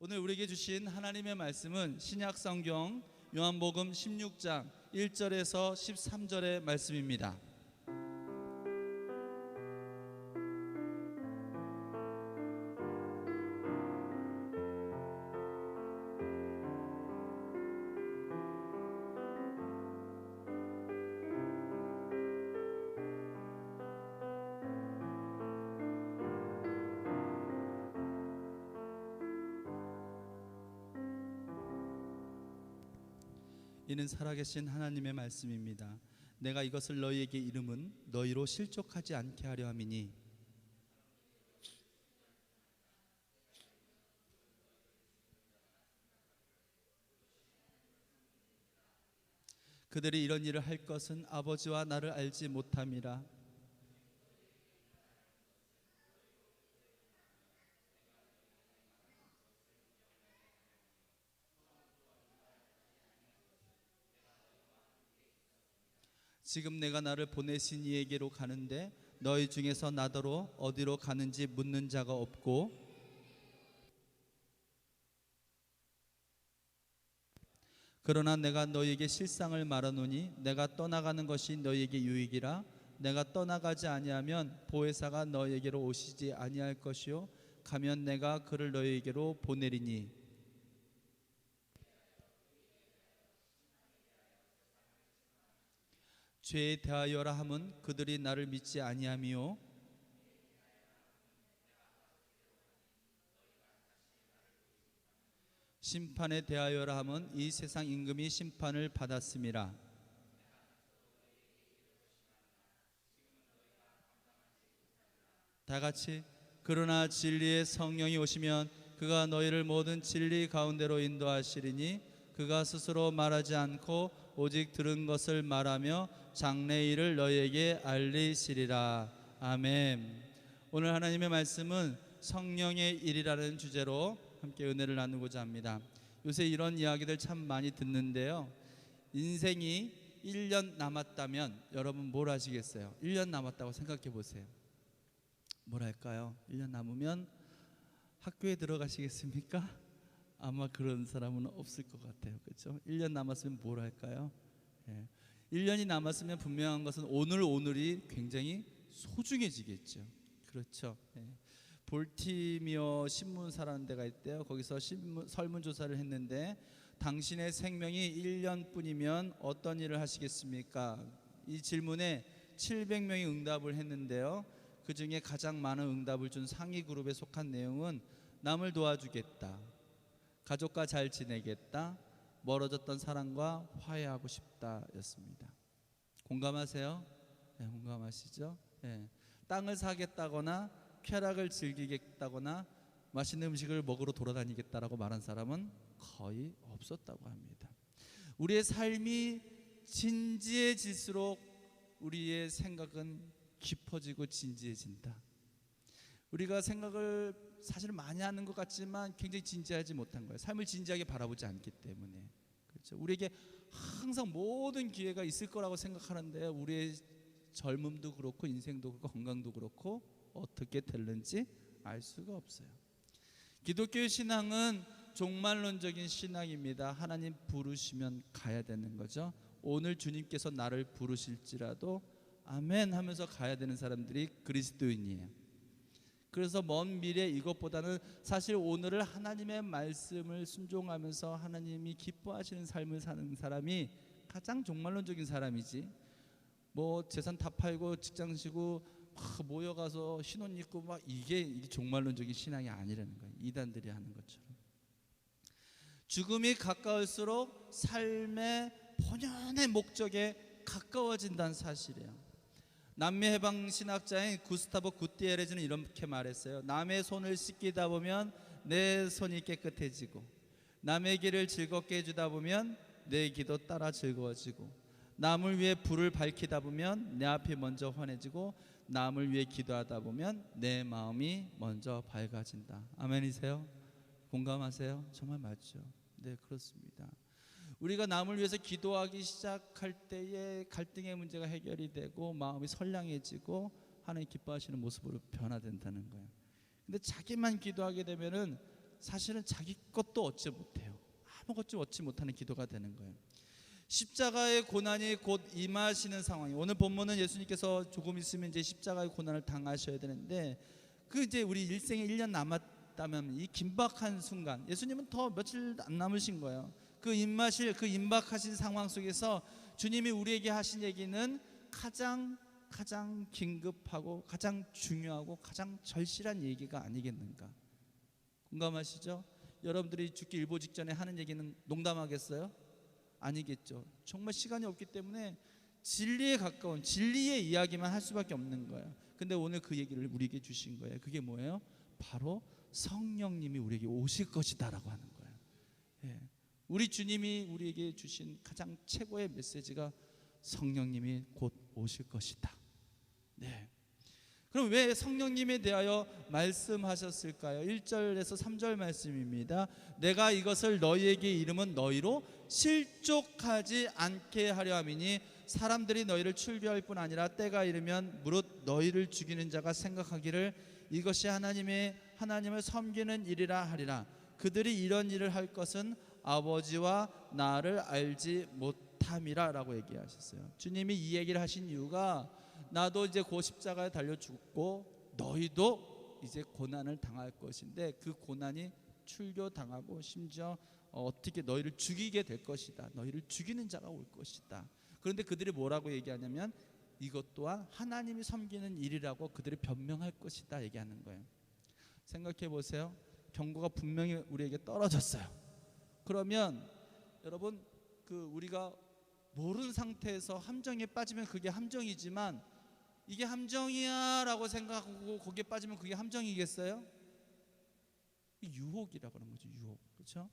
오늘 우리에게 주신 하나님의 말씀은 신약 성경 요한복음 16장 1절에서 13절의 말씀입니다. 이는 살아계신 하나님의 말씀입니다. 내가 이것을 너희에게 이름은 너희로 실족하지 않게 하려 함이니 그들이 이런 일을 할 것은 아버지와 나를 알지 못함이라. 지금 내가 나를 보내신 이에게로 가는데 너희 중에서 나더러 어디로 가는지 묻는 자가 없고 그러나 내가 너희에게 실상을 말하노니 내가 떠나가는 것이 너희에게 유익이라. 내가 떠나가지 아니하면 보혜사가 너희에게로 오시지 아니할 것이요 가면 내가 그를 너희에게로 보내리니 죄에 대하여라 함은 그들이 나를 믿지 아니함이요 심판에 대하여라 함은 이 세상 임금이 심판을 받았음이라. 다같이 그러나 진리의 성령이 오시면 그가 너희를 모든 진리 가운데로 인도하시리니 그가 스스로 말하지 않고 오직 들은 것을 말하며 장래일을 너희에게 알리시리라. 아멘. 오늘 하나님의 말씀은 성령의 일이라는 주제로 함께 은혜를 나누고자 합니다. 요새 이런 이야기들 참 많이 듣는데요. 인생이 1년 남았다면 여러분 뭘 하시겠어요? 1년 남았다고 생각해 보세요. 뭘 할까요? 1년 남으면 학교에 들어가시겠습니까? 아마 그런 사람은 없을 것 같아요. 그렇죠? 1년 남았으면 뭘 할까요? 1년이 남았으면 분명한 것은 오늘이 굉장히 소중해지겠죠. 그렇죠? 볼티미어 신문사라는 데가 있대요. 거기서 설문조사를 했는데 당신의 생명이 1년뿐이면 어떤 일을 하시겠습니까? 이 질문에 700명이 응답을 했는데요. 그 중에 가장 많은 응답을 준 상위 그룹에 속한 내용은 남을 도와주겠다, 가족과 잘 지내겠다, 멀어졌던 사람과 화해하고 싶다 였습니다. 공감하세요? 네, 공감하시죠? 네. 땅을 사겠다거나 쾌락을 즐기겠다거나 맛있는 음식을 먹으러 돌아다니겠다라고 말한 사람은 거의 없었다고 합니다. 우리의 삶이 진지해질수록 우리의 생각은 깊어지고 진지해진다. 우리가 생각을 사실 많이 하는 것 같지만 굉장히 진지하지 못한 거예요. 삶을 진지하게 바라보지 않기 때문에. 그렇죠? 우리에게 항상 모든 기회가 있을 거라고 생각하는데 우리의 젊음도 그렇고 인생도 그렇고 건강도 그렇고 어떻게 될는지 알 수가 없어요. 기독교의 신앙은 종말론적인 신앙입니다. 하나님 부르시면 가야 되는 거죠. 오늘 주님께서 나를 부르실지라도 아멘 하면서 가야 되는 사람들이 그리스도인이에요. 그래서 먼 미래 이것보다는 사실 오늘을 하나님의 말씀을 순종하면서 하나님이 기뻐하시는 삶을 사는 사람이 가장 종말론적인 사람이지, 뭐 재산 다 팔고 직장 쉬고 막 모여가서 신혼 입고 막 이게 종말론적인 신앙이 아니라는 거예요. 이단들이 하는 것처럼. 죽음이 가까울수록 삶의 본연의 목적에 가까워진다는 사실이에요. 남미 해방 신학자인 구스타보 구티에레즈는 이렇게 말했어요. 남의 손을 씻기다 보면 내 손이 깨끗해지고, 남의 길을 즐겁게 해주다 보면 내 기도 따라 즐거워지고, 남을 위해 불을 밝히다 보면 내 앞이 먼저 환해지고, 남을 위해 기도하다 보면 내 마음이 먼저 밝아진다. 아멘이세요? 공감하세요? 정말 맞죠? 네, 그렇습니다. 우리가 남을 위해서 기도하기 시작할 때에 갈등의 문제가 해결이 되고 마음이 선량해지고 하나님 기뻐하시는 모습으로 변화된다는 거예요. 근데 자기만 기도하게 되면은 사실은 자기 것도 얻지 못해요. 아무것도 얻지 못하는 기도가 되는 거예요. 십자가의 고난이 곧 임하시는 상황이, 오늘 본문은 예수님께서 조금 있으면 이제 십자가의 고난을 당하셔야 되는데, 그 이제 우리 일생에 1년 남았다면 이 긴박한 순간, 예수님은 더 며칠 안 남으신 거예요. 그 임박하신 상황 속에서 주님이 우리에게 하신 얘기는 가장 긴급하고 가장 중요하고 가장 절실한 얘기가 아니겠는가. 공감하시죠? 여러분들이 죽기 일보 직전에 하는 얘기는 농담하겠어요? 아니겠죠. 정말 시간이 없기 때문에 진리에 가까운 진리의 이야기만 할 수밖에 없는 거예요. 근데 오늘 그 얘기를 우리에게 주신 거예요. 그게 뭐예요? 바로 성령님이 우리에게 오실 것이다 라고 하는 거예요. 예. 우리 주님이 우리에게 주신 가장 최고의 메시지가 성령님이 곧 오실 것이다. 네. 그럼 왜 성령님에 대하여 말씀하셨을까요? 1절에서 3절 말씀입니다. 내가 이것을 너희에게 이름은 너희로 실족하지 않게 하려 함이니 사람들이 너희를 출교할 뿐 아니라 때가 이르면 무릇 너희를 죽이는 자가 생각하기를 이것이 하나님을 섬기는 일이라 하리라. 그들이 이런 일을 할 것은 아버지와 나를 알지 못함이라 라고 얘기하셨어요. 주님이 이 얘기를 하신 이유가, 나도 이제 곧 십자가에 달려 죽고 너희도 이제 고난을 당할 것인데, 그 고난이 출교당하고 심지어 어떻게 너희를 죽이게 될 것이다. 너희를 죽이는 자가 올 것이다. 그런데 그들이 뭐라고 얘기하냐면 이것 또한 하나님이 섬기는 일이라고 그들이 변명할 것이다 얘기하는 거예요. 생각해 보세요. 경고가 분명히 우리에게 떨어졌어요. 그러면 여러분, 우리가 모르는 상태에서 함정에 빠지면 그게 함정이지만, 이게 함정이야 라고 생각하고 거기에 빠지면 그게 함정이겠어요? 유혹이라고 하는 거죠. 유혹. 그렇죠?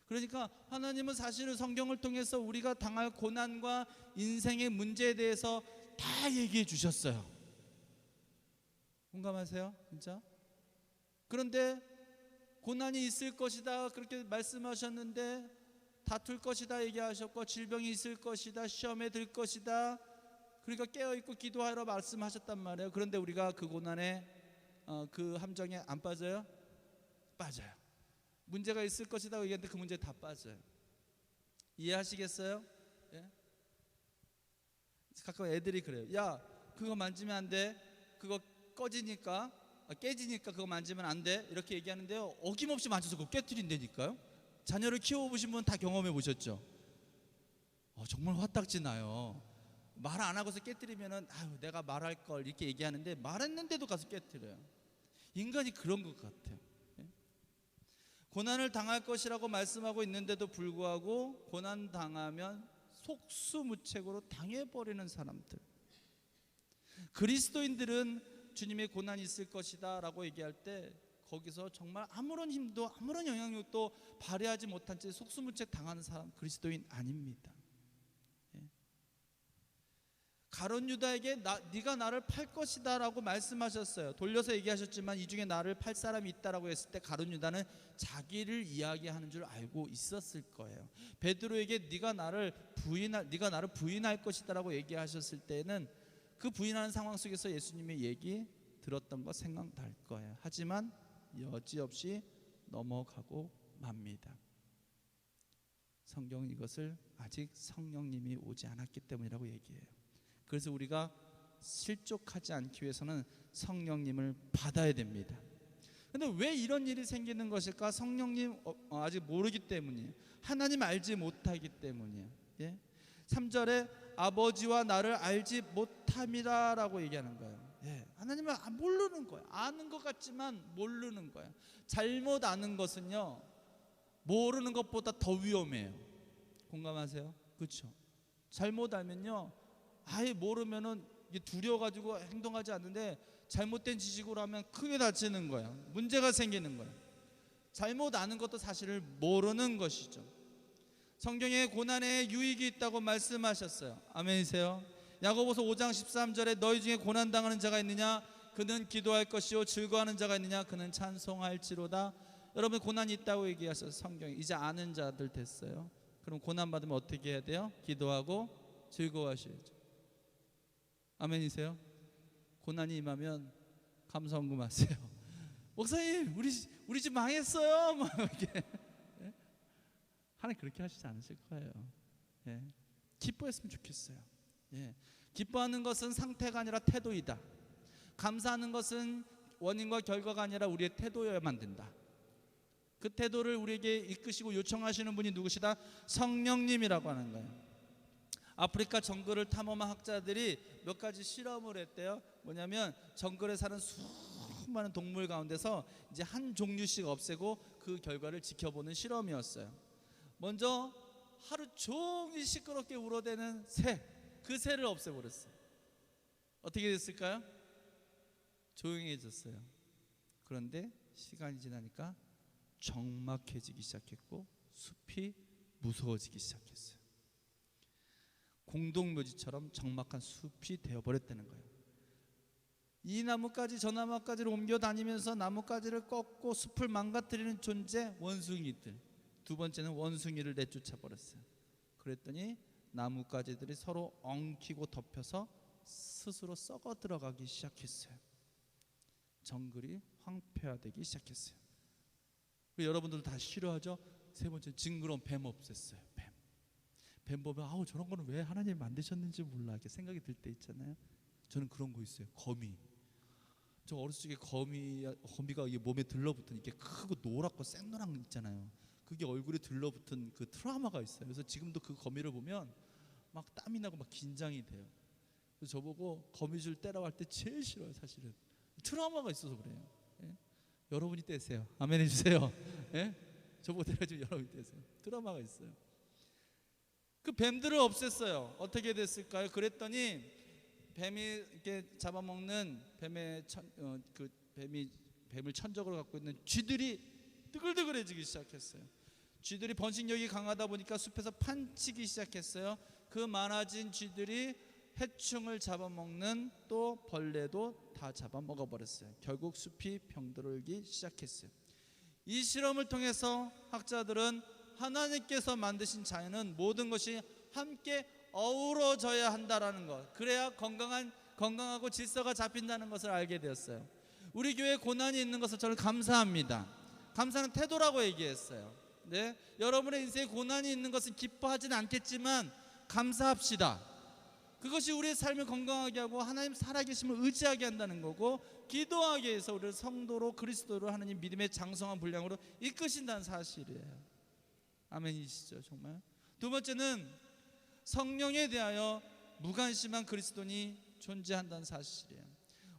그러니까 하나님은 사실은 성경을 통해서 우리가 당할 고난과 인생의 문제에 대해서 다 얘기해 주셨어요. 공감하세요? 진짜? 그런데 고난이 있을 것이다 그렇게 말씀하셨는데, 다툴 것이다 얘기하셨고, 질병이 있을 것이다, 시험에 들 것이다, 그러니까 깨어있고 기도하라 말씀하셨단 말이에요. 그런데 우리가 그 고난에 그 함정에 안 빠져요? 빠져요. 문제가 있을 것이다 얘기했는데 그 문제에 다 빠져요. 이해하시겠어요? 예? 가끔 애들이 그래요. 야, 그거 만지면 안 돼. 그거 깨지니까 그거 만지면 안 돼. 이렇게 얘기하는데요, 어김없이 만져서 그거 깨트린다니까요. 자녀를 키워보신 분 다 경험해 보셨죠? 정말 화딱지 나요. 말 안 하고서 깨트리면은 내가 말할 걸 이렇게 얘기하는데, 말했는데도 가서 깨트려요. 인간이 그런 것 같아요. 예? 고난을 당할 것이라고 말씀하고 있는데도 불구하고 고난 당하면 속수무책으로 당해버리는 사람들. 그리스도인들은 주님의 고난이 있을 것이다 라고 얘기할 때 거기서 정말 아무런 힘도 아무런 영향력도 발휘하지 못한 채 속수무책 당하는 사람, 그리스도인 아닙니다. 예. 가룟 유다에게 네가 나를 팔 것이다 라고 말씀하셨어요. 돌려서 얘기하셨지만 이 중에 나를 팔 사람이 있다라고 했을 때 가룟 유다는 자기를 이야기하는 줄 알고 있었을 거예요. 베드로에게 네가 나를 부인할 것이다 라고 얘기하셨을 때는 그 부인하는 상황 속에서 예수님의 얘기 들었던 거 생각날 거예요. 하지만 여지없이 넘어가고 맙니다. 성경은 이것을 아직 성령님이 오지 않았기 때문이라고 얘기해요. 그래서 우리가 실족하지 않기 위해서는 성령님을 받아야 됩니다. 그런데 왜 이런 일이 생기는 것일까? 성령님 아직 모르기 때문이에요. 하나님 알지 못하기 때문이에요. 예? 3절에 아버지와 나를 알지 못함이라 라고 얘기하는 거예요. 예, 하나님을 모르는 거예요. 아는 것 같지만 모르는 거예요. 잘못 아는 것은요, 모르는 것보다 더 위험해요. 공감하세요? 그렇죠? 잘못 알면요, 아예 모르면은 두려워가지고 행동하지 않는데, 잘못된 지식으로 하면 크게 다치는 거예요. 문제가 생기는 거예요. 잘못 아는 것도 사실을 모르는 것이죠. 성경에 고난에 유익이 있다고 말씀하셨어요. 아멘이세요? 야고보서 5장 13절에 너희 중에 고난당하는 자가 있느냐? 그는 기도할 것이요 즐거워하는 자가 있느냐? 그는 찬송할지로다. 여러분, 고난이 있다고 얘기하셔서 성경에 이제 아는 자들 됐어요. 그럼 고난 받으면 어떻게 해야 돼요? 기도하고 즐거워하셔야죠. 아멘이세요? 고난이 임하면 감사헌금하세요. 목사님 우리 집 망했어요. 막 이렇게. 예? 하나님 그렇게 하시지 않으실 거예요. 예. 기뻐했으면 좋겠어요. 예. 기뻐하는 것은 상태가 아니라 태도이다. 감사하는 것은 원인과 결과가 아니라 우리의 태도여야만 된다. 그 태도를 우리에게 이끄시고 요청하시는 분이 누구시다? 성령님이라고 하는 거예요. 아프리카 정글을 탐험한 학자들이 몇 가지 실험을 했대요. 뭐냐면 정글에 사는 수많은 동물 가운데서 이제 한 종류씩 없애고 그 결과를 지켜보는 실험이었어요. 먼저 하루 종일 시끄럽게 울어대는 새, 그 새를 없애버렸어요. 어떻게 됐을까요? 조용해졌어요. 그런데 시간이 지나니까 적막해지기 시작했고 숲이 무서워지기 시작했어요. 공동묘지처럼 적막한 숲이 되어버렸다는 거예요. 이 나뭇가지 저 나뭇가지를 옮겨 다니면서 나뭇가지를 꺾고 숲을 망가뜨리는 존재, 원숭이들. 두 번째는 원숭이를 내쫓아 버렸어요. 그랬더니 나뭇가지들이 서로 엉키고 덮여서 스스로 썩어 들어가기 시작했어요. 정글이 황폐화되기 시작했어요. 여러분들도 다 싫어하죠? 세 번째, 징그러운 뱀 없앴어요. 뱀 보면 아우 저런 거는 왜 하나님이 만드셨는지 몰라 이렇게 생각이 들 때 있잖아요. 저는 그런 거 있어요. 거미. 저 어렸을 적에 거미가 이게 몸에 들러붙은 이렇게 크고 노랗고 샛노랑 있잖아요. 그게 얼굴에 들러붙은 그 트라우마가 있어요. 그래서 지금도 그 거미를 보면 막 땀이 나고 막 긴장이 돼요. 그래서 저보고 거미줄 떼라고 할 때 제일 싫어요. 사실은 트라우마가 있어서 그래요. 예? 여러분이 떼세요. 아멘 해주세요. 예? 저보고 떼라지면 여러분이 떼세요. 트라우마가 있어요. 그 뱀들을 없앴어요. 어떻게 됐을까요? 그랬더니 뱀이 이렇게 잡아먹는 뱀을 천적으로 갖고 있는 쥐들이 뜨글뜨글해지기 시작했어요. 쥐들이 번식력이 강하다 보니까 숲에서 판치기 시작했어요. 그 많아진 쥐들이 해충을 잡아먹는 또 벌레도 다 잡아먹어버렸어요. 결국 숲이 병들기 시작했어요. 이 실험을 통해서 학자들은 하나님께서 만드신 자연은 모든 것이 함께 어우러져야 한다라는 것, 그래야 건강하고 질서가 잡힌다는 것을 알게 되었어요. 우리 교회에 고난이 있는 것을 저는 감사합니다. 감사는 태도라고 얘기했어요. 네? 여러분의 인생에 고난이 있는 것은 기뻐하지는 않겠지만 감사합시다. 그것이 우리의 삶을 건강하게 하고 하나님 살아계심을 의지하게 한다는 거고, 기도하기 위해서 우리를 성도로 그리스도로 하나님 믿음의 장성한 분량으로 이끄신다는 사실이에요. 아멘이시죠? 정말. 두 번째는 성령에 대하여 무관심한 그리스도인이 존재한다는 사실이에요.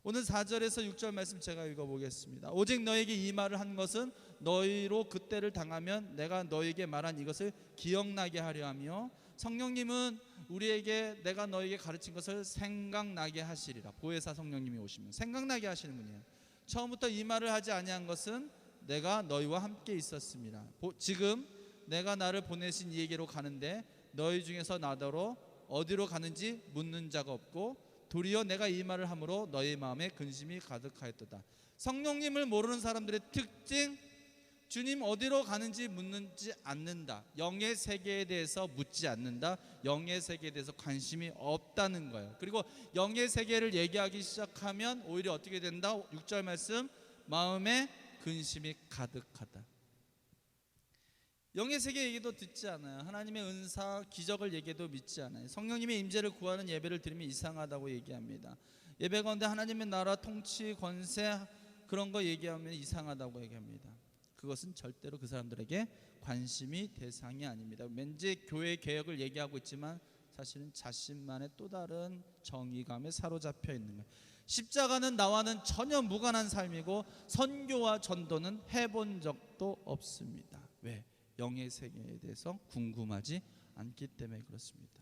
오늘 4절에서 6절 말씀 제가 읽어보겠습니다. 오직 너에게 이 말을 한 것은 너희로 그때를 당하면 내가 너에게 말한 이것을 기억나게 하려 하며, 성령님은 우리에게 내가 너에게 가르친 것을 생각나게 하시리라. 보혜사 성령님이 오시면 생각나게 하시는 분이에요. 처음부터 이 말을 하지 아니한 것은 내가 너희와 함께 있었습니다. 지금 내가 나를 보내신 이에게로 가는데 너희 중에서 나더러 어디로 가는지 묻는 자가 없고 도리어 내가 이 말을 함으로 너희 마음에 근심이 가득하였도다. 성령님을 모르는 사람들의 특징, 주님 어디로 가는지 묻지 않는다. 영의 세계에 대해서 묻지 않는다. 영의 세계에 대해서 관심이 없다는 거예요. 그리고 영의 세계를 얘기하기 시작하면 오히려 어떻게 된다? 6절 말씀, 마음에 근심이 가득하다. 영의 세계 얘기도 듣지 않아요. 하나님의 은사, 기적을 얘기해도 믿지 않아요. 성령님의 임재를 구하는 예배를 드리면 이상하다고 얘기합니다. 예배 가운데 하나님의 나라, 통치, 권세 그런 거 얘기하면 이상하다고 얘기합니다. 그것은 절대로 그 사람들에게 관심이 대상이 아닙니다. 왠지 교회 개혁을 얘기하고 있지만 사실은 자신만의 또 다른 정의감에 사로잡혀 있는 거예요. 십자가는 나와는 전혀 무관한 삶이고 선교와 전도는 해본 적도 없습니다. 왜? 영의 세계에 대해서 궁금하지 않기 때문에 그렇습니다.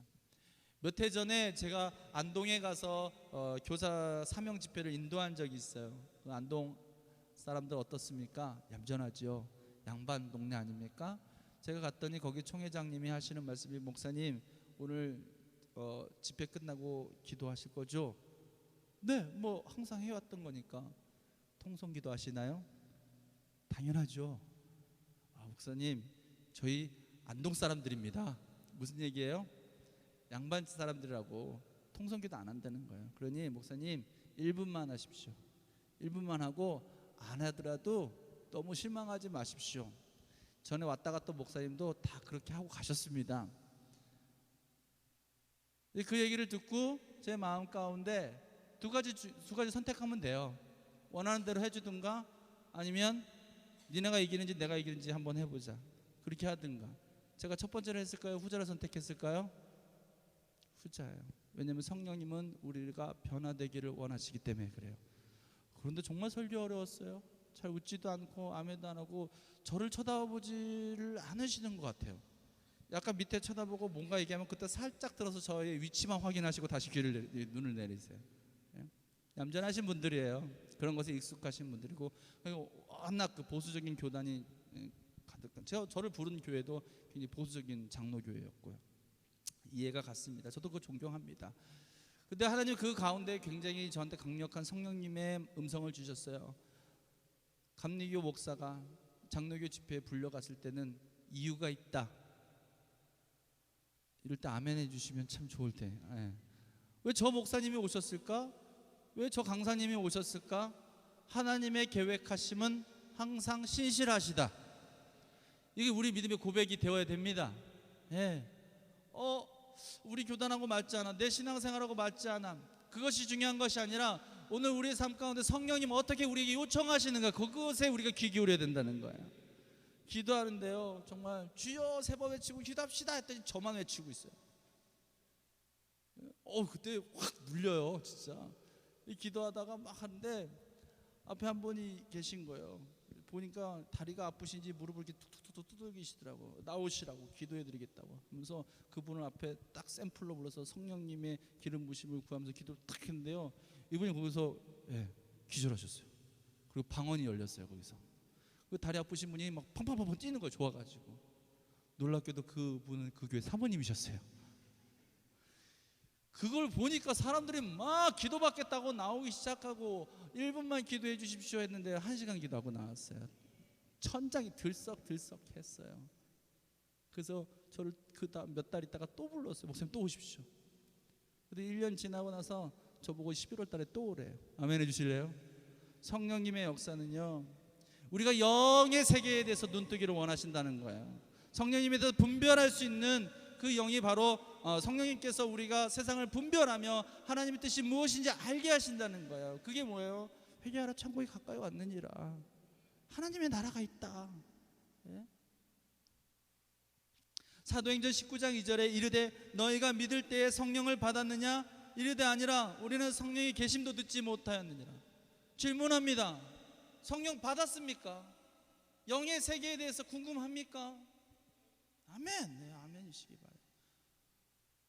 몇 해 전에 제가 안동에 가서 교사 사명 집회를 인도한 적이 있어요. 그 안동 사람들 어떻습니까? 얌전하죠. 양반 동네 아닙니까? 제가 갔더니 거기 총회장님이 하시는 말씀이, 목사님 오늘 집회 끝나고 기도하실 거죠? 네, 뭐 항상 해왔던 거니까. 통성기도 하시나요? 당연하죠. 목사님 저희 안동 사람들입니다. 무슨 얘기예요? 양반 사람들이라고 통성기도 안 한다는 거예요. 그러니 목사님 1분만 하십시오. 1분만 하고 안 하더라도 너무 실망하지 마십시오. 전에 왔다 갔던 목사님도 다 그렇게 하고 가셨습니다. 그 얘기를 듣고 제 마음 가운데 두 가지 선택하면 돼요. 원하는 대로 해주든가 아니면 니네가 이기는지 내가 이기는지 한번 해보자, 그렇게 하든가. 제가 첫 번째를 했을까요? 후자를 선택했을까요? 후자예요. 왜냐하면 성령님은 우리가 변화되기를 원하시기 때문에 그래요. 그런데 정말 설교 어려웠어요. 잘 웃지도 않고 아멘도 안 하고 저를 쳐다보지를 않으시는 것 같아요. 약간 밑에 쳐다보고 뭔가 얘기하면 그때 살짝 들어서 저의 위치만 확인하시고 다시 눈을 내리세요. 얌전하신 분들이에요. 그런 것에 익숙하신 분들이고, 워낙 그 보수적인 교단이 가득한, 저를 부른 교회도 굉장히 보수적인 장로교회였고요. 이해가 갔습니다. 저도 그거 존경합니다. 근데 하나님 그 가운데 굉장히 저한테 강력한 성령님의 음성을 주셨어요. 감리교 목사가 장로교 집회에 불려갔을 때는 이유가 있다. 이럴 때 아멘 해주시면 참 좋을 때. 왜 저 목사님이 오셨을까? 왜 저 강사님이 오셨을까? 하나님의 계획하심은 항상 신실하시다. 이게 우리 믿음의 고백이 되어야 됩니다. 우리 교단하고 맞지 않아, 내 신앙생활하고 맞지 않아, 그것이 중요한 것이 아니라 오늘 우리의 삶 가운데 성령님 어떻게 우리에게 요청하시는가, 그것에 우리가 귀 기울여야 된다는 거예요. 기도하는데요, 정말 주여 3번 외치고 기도합시다 했더니 저만 외치고 있어요. 그때 확 눌려요 진짜. 기도하다가 막 하는데 앞에 한 분이 계신 거예요. 보니까 다리가 아프신지 무릎을 이렇게 툭툭툭 두들기시더라고. 나오시라고, 기도해드리겠다고 하면서 그분을 앞에 딱 샘플로 불러서 성령님의 기름 부심을 구하면서 기도를 딱 했는데요, 이분이 거기서 기절하셨어요. 그리고 방언이 열렸어요. 거기서 그 다리 아프신 분이 막 팡팡팡팡 뛰는 거예요. 좋아가지고. 놀랍게도 그분은 그 교회 사모님이셨어요. 그걸 보니까 사람들이 막 기도받겠다고 나오기 시작하고 1분만 기도해 주십시오 했는데 1시간 기도하고 나왔어요. 천장이 들썩들썩했어요. 그래서 저를 그 다음 몇 달 있다가 또 불렀어요. 목사님 또 오십시오. 근데 1년 지나고 나서 저보고 11월 달에 또 오래요. 아멘 해주실래요? 성령님의 역사는요, 우리가 영의 세계에 대해서 눈뜨기를 원하신다는 거예요. 성령님에 대해서 분별할 수 있는 그 영이 바로 성령님께서 우리가 세상을 분별하며 하나님의 뜻이 무엇인지 알게 하신다는 거예요. 그게 뭐예요? 회개하라, 천국이 가까이 왔느니라. 하나님의 나라가 있다. 사도행전 19장 2절에 이르되 너희가 믿을 때에 성령을 받았느냐? 이르되 아니라 우리는 성령의 계심도 듣지 못하였느니라. 질문합니다. 성령 받았습니까? 영의 세계에 대해서 궁금합니까? 아멘. 아멘이시기 바랍니다.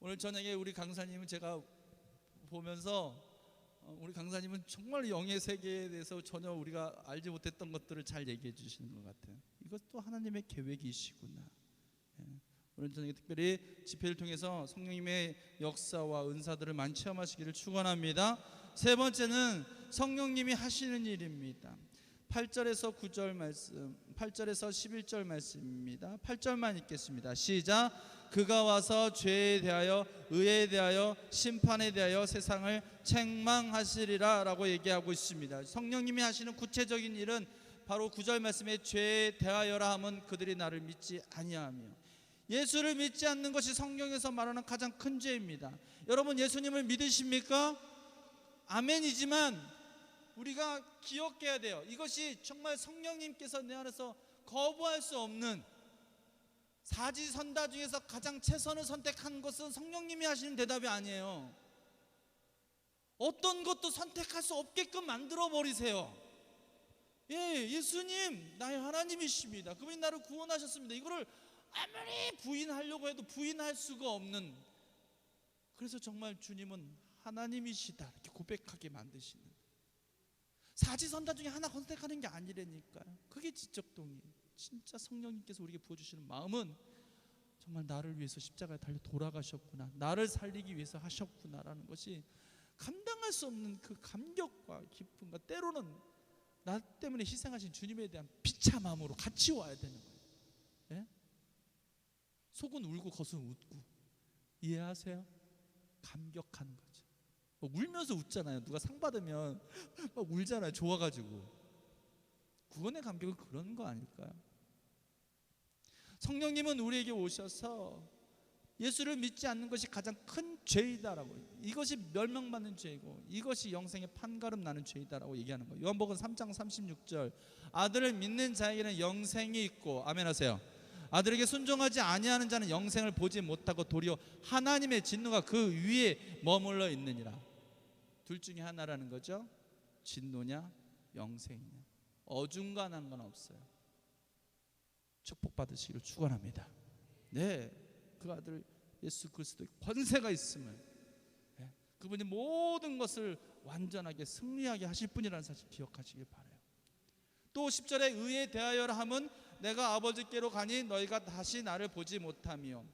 오늘 저녁에 우리 강사님은 제가 보면서 우리 강사님은 정말 영의 세계에 대해서 전혀 우리가 알지 못했던 것들을 잘 얘기해 주시는 것 같아요. 이것도 하나님의 계획이시구나. 오늘 저녁에 특별히 집회를 통해서 성령님의 역사와 은사들을 많이 체험하시기를 축원합니다. 세 번째는 성령님이 하시는 일입니다. 8절에서 9절 말씀, 8절에서 11절 말씀입니다. 8절만 읽겠습니다. 시작. 그가 와서 죄에 대하여 의에 대하여 심판에 대하여 세상을 책망하시리라 라고 얘기하고 있습니다. 성령님이 하시는 구체적인 일은 바로 9절 말씀에 죄에 대하여라 하면 그들이 나를 믿지 아니하며, 예수를 믿지 않는 것이 성경에서 말하는 가장 큰 죄입니다. 여러분 예수님을 믿으십니까? 아멘이지만 우리가 기억해야 돼요. 이것이 정말 성령님께서 내 안에서 거부할 수 없는 사지선다 중에서 가장 최선을 선택한 것은 성령님이 하시는 대답이 아니에요. 어떤 것도 선택할 수 없게끔 만들어 버리세요. 예수님 나의 하나님이십니다. 그분이 나를 구원하셨습니다. 이거를 아무리 부인하려고 해도 부인할 수가 없는, 그래서 정말 주님은 하나님이시다 이렇게 고백하게 만드시는, 사지선다 중에 하나 선택하는 게 아니라니까요. 그게 지적 동의. 진짜 성령님께서 우리에게 부어주시는 마음은 정말 나를 위해서 십자가에 달려 돌아가셨구나, 나를 살리기 위해서 하셨구나라는 것이 감당할 수 없는 그 감격과 기쁨과, 때로는 나 때문에 희생하신 주님에 대한 비참함으로 같이 와야 되는 거예요. 속은 울고 겉은 웃고. 이해하세요? 감격하는 거죠. 울면서 웃잖아요. 누가 상 받으면 막 울잖아요. 좋아가지고. 구원의 감격은 그런 거 아닐까요? 성령님은 우리에게 오셔서 예수를 믿지 않는 것이 가장 큰 죄이다라고, 이것이 멸망받는 죄이고 이것이 영생의 판가름 나는 죄이다라고 얘기하는 거예요. 요한복음 3장 36절, 아들을 믿는 자에게는 영생이 있고, 아멘 하세요. 아들에게 순종하지 아니하는 자는 영생을 보지 못하고 도리어 하나님의 진노가 그 위에 머물러 있느니라. 둘 중에 하나라는 거죠. 진노냐 영생이냐. 어중간한 건 없어요. 축복받으시기를 축원합니다. 네, 그 아들 예수 그리스도의 권세가 있음을, 그분이 모든 것을 완전하게 승리하게 하실 분이라는 사실 기억하시길 바라요. 또 10절에 의에 대하여라 함은 내가 아버지께로 가니 너희가 다시 나를 보지 못하며,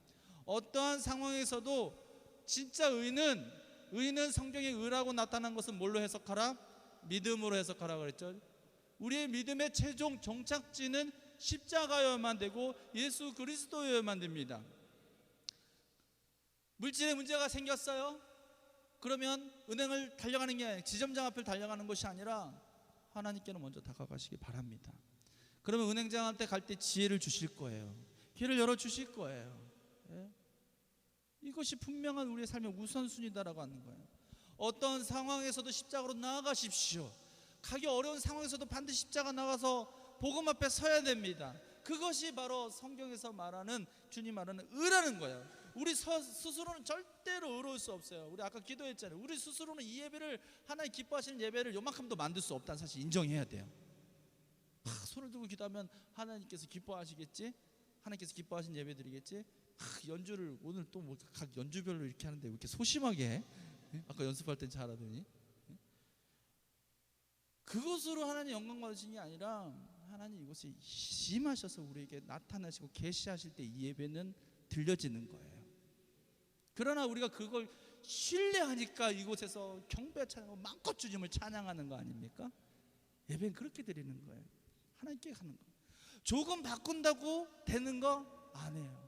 어떠한 상황에서도 진짜 의는 성경의 의라고 나타난 것은 뭘로 해석하라? 믿음으로 해석하라 그랬죠. 우리의 믿음의 최종 종착지는 십자가여야만 되고 예수 그리스도여야만 됩니다. 물질에 문제가 생겼어요? 그러면 은행을 달려가는 게 아니라, 지점장 앞을 달려가는 것이 아니라 하나님께로 먼저 다가가시기 바랍니다. 그러면 은행장한테 갈 때 지혜를 주실 거예요. 길을 열어주실 거예요. 예? 이것이 분명한 우리의 삶의 우선순위다라고 하는 거예요. 어떤 상황에서도 십자가로 나아가십시오. 가기 어려운 상황에서도 반드시 십자가 나가서 복음 앞에 서야 됩니다. 그것이 바로 성경에서 말하는, 주님 말하는 의라는 거예요. 우리 스스로는 절대로 의로울 수 없어요. 우리 아까 기도했잖아요. 우리 스스로는 이 예배를, 하나님 기뻐하시는 예배를 요만큼도 만들 수 없다는 사실 인정해야 돼요. 손을 들고 기도하면 하나님께서 기뻐하시겠지? 하나님께서 기뻐하신 예배 드리겠지? 연주를 오늘 또 뭐 각 연주별로 이렇게 하는데 왜 이렇게 소심하게 해? 아까 연습할 땐 잘하더니. 그것으로 하나님 영광 받으신 게 아니라 하나님 이곳에 임하셔서 우리에게 나타나시고 계시하실 때 이 예배는 들려지는 거예요. 그러나 우리가 그걸 신뢰하니까 이곳에서 경배 찬양하고 마음껏 주님을 찬양하는 거 아닙니까? 예배는 그렇게 드리는 거예요. 하나님께 하는 거. 조금 바꾼다고 되는 거 아니에요.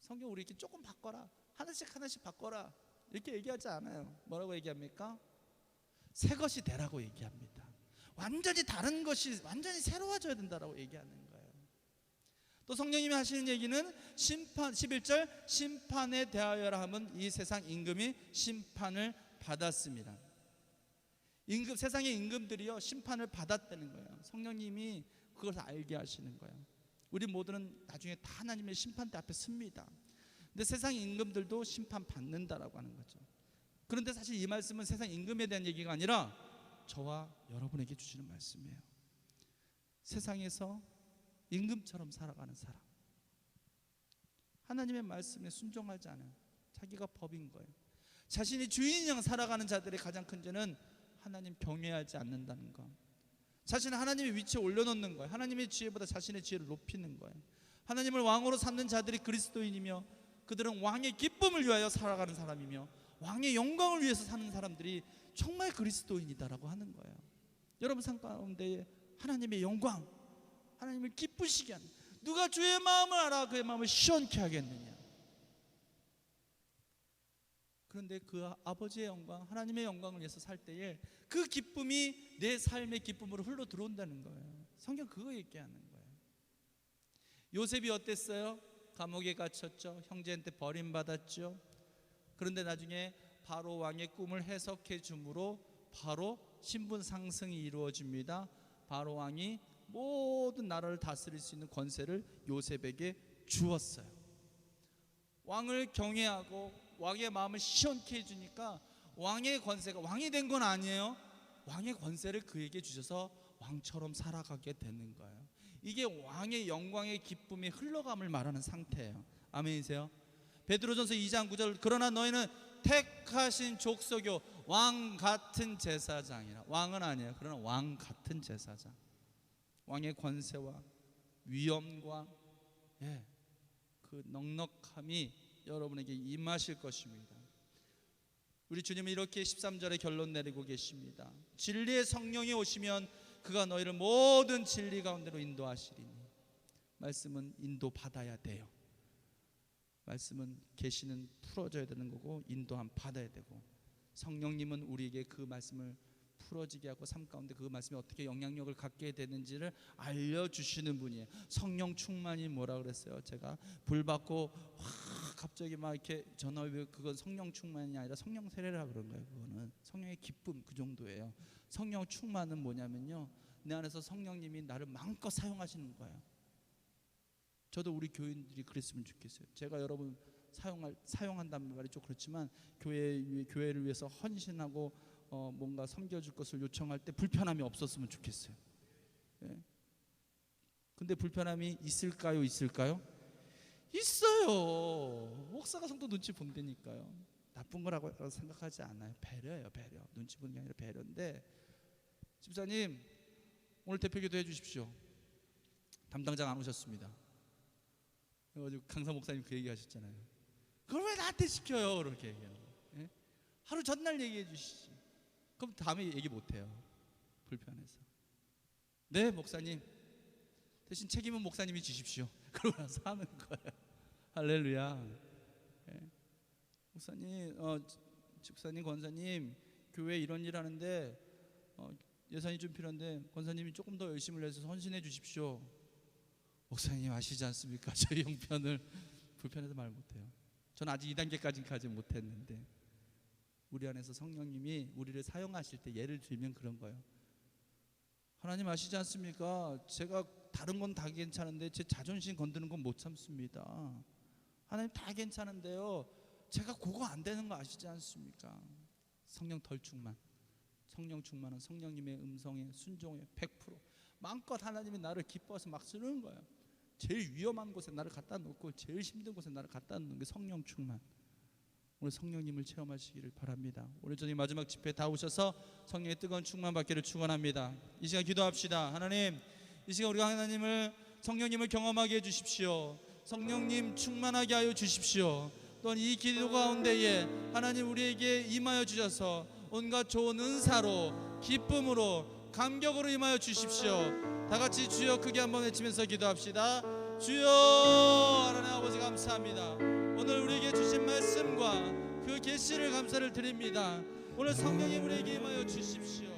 성경 우리에게 조금 바꿔라, 하나씩 바꿔라 이렇게 얘기하지 않아요. 뭐라고 얘기합니까? 새 것이 되라고 얘기합니다. 완전히 다른 것이, 완전히 새로워져야 된다라고 얘기하는 거예요. 또 성령님이 하시는 얘기는 심판, 11절 심판에 대하여라 하면 이 세상 임금이 심판을 받았습니다. 세상의 임금들이요 심판을 받았다는 거예요. 성령님이 그걸 알게 하시는 거예요. 우리 모두는 나중에 다 하나님의 심판대 앞에 섭니다. 근데 세상 임금들도 심판 받는다라고 하는 거죠. 그런데 사실 이 말씀은 세상 임금에 대한 얘기가 아니라 저와 여러분에게 주시는 말씀이에요. 세상에서 임금처럼 살아가는 사람, 하나님의 말씀에 순종하지 않은, 자기가 법인 거예요. 자신이 주인인 양 살아가는 자들의 가장 큰 죄는 하나님 경외하지 않는다는 것, 자신을 하나님의 위치에 올려놓는 거예요. 하나님의 지혜보다 자신의 지혜를 높이는 거예요. 하나님을 왕으로 삼는 자들이 그리스도인이며, 그들은 왕의 기쁨을 위하여 살아가는 사람이며 왕의 영광을 위해서 사는 사람들이 정말 그리스도인이다라고 하는 거예요. 여러분 삶 가운데 하나님의 영광, 하나님을 기쁘시게 하는, 누가 주의 마음을 알아 그의 마음을 시원케 하겠느냐. 그런데 그 아버지의 영광, 하나님의 영광을 위해서 살 때에 그 기쁨이 내 삶의 기쁨으로 흘러 들어온다는 거예요. 성경 그거 얘기하는 거예요. 요셉이 어땠어요? 감옥에 갇혔죠. 형제한테 버림받았죠. 그런데 나중에 바로 왕의 꿈을 해석해 줌으로 바로 신분 상승이 이루어집니다. 바로 왕이 모든 나라를 다스릴 수 있는 권세를 요셉에게 주었어요. 왕을 경외하고 왕의 마음을 시원케 해주니까 왕의 권세가, 왕이 된 건 아니에요. 왕의 권세를 그에게 주셔서 왕처럼 살아가게 되는 거예요. 이게 왕의 영광의 기쁨이 흘러감을 말하는 상태예요. 아멘이세요? 베드로전서 2장 9절, 그러나 너희는 택하신 족속이요 왕 같은 제사장이라. 왕은 아니에요. 그러나 왕 같은 제사장. 왕의 권세와 위엄과 그 넉넉함이 여러분에게 임하실 것입니다. 우리 주님은 이렇게 13절에 결론 내리고 계십니다. 진리의 성령이 오시면 그가 너희를 모든 진리 가운데로 인도하시리니. 말씀은 인도받아야 돼요. 말씀은 계시는 풀어져야 되는 거고 인도함 받아야 되고, 성령님은 우리에게 그 말씀을 풀어지게 하고 삶 가운데 그 말씀이 어떻게 영향력을 갖게 되는지를 알려주시는 분이에요. 성령 충만이 뭐라 그랬어요? 제가 불 받고 갑자기 막 이렇게 전화 오면 그건 성령 충만이 아니라 성령 세례라 그런 거예요. 그거는 성령의 기쁨 그 정도예요. 성령 충만은 뭐냐면요, 내 안에서 성령님이 나를 마음껏 사용하시는 거예요. 저도 우리 교인들이 그랬으면 좋겠어요. 제가 여러분 사용한다는 말이 좀 그렇지만 교회를 위해서 헌신하고 뭔가 섬겨줄 것을 요청할 때 불편함이 없었으면 좋겠어요. 예. 근데 불편함이 있을까요? 있어요. 목사가 성도 눈치 본다니까요. 나쁜 거라고 생각하지 않아요. 배려예요, 배려. 눈치 보는 게 아니라 배려인데, 집사님 오늘 대표기도 해주십시오. 담당자가 안 오셨습니다. 그래가지고 강사 목사님 그 얘기하셨잖아요. 그걸 왜 나한테 시켜요? 그렇게 얘기하고. 예? 하루 전날 얘기해 주시지. 그럼 다음에 얘기 못해요. 불편해서. 네 목사님, 대신 책임은 목사님이 지십시오. 그러고 나서 하는 거예요. 할렐루야. 예. 목사님, 집사님, 권사님, 교회 이런 일 하는데 예산이 좀 필요한데 권사님이 조금 더 열심을 내서 헌신해 주십시오. 목사님 아시지 않습니까? 저희 형편을. 불편해서 말 못해요. 저는 아직 2단계까지는 가지 못했는데, 우리 안에서 성령님이 우리를 사용하실 때 예를 들면 그런 거예요. 하나님 아시지 않습니까? 제가 다른 건 다 괜찮은데 제 자존심 건드는 건 못 참습니다. 하나님 다 괜찮은데요, 제가 그거 안 되는 거 아시지 않습니까? 성령 덜 충만. 성령 충만은 성령님의 음성에 순종해 100% 마음껏 하나님이 나를 기뻐해서 막 쓰는 거예요. 제일 위험한 곳에 나를 갖다 놓고 제일 힘든 곳에 나를 갖다 놓는 게 성령 충만. 오늘 성령님을 체험하시기를 바랍니다. 오늘 저녁 마지막 집회 다 오셔서 성령의 뜨거운 충만 받기를 축원합니다. 이 시간 기도합시다. 하나님, 이 시간 우리가 하나님을, 성령님을 경험하게 해주십시오. 성령님 충만하게 하여 주십시오. 또한 이 기도 가운데에 하나님 우리에게 임하여 주셔서 온갖 좋은 은사로, 기쁨으로, 감격으로 임하여 주십시오. 다 같이 주여 크게 한번 외치면서 기도합시다. 주여. 하나님 아버지 감사합니다. 오늘 우리에게 주신 말씀과 그 계시를 감사를 드립니다. 오늘 성령님 우리에게 임하여 주십시오.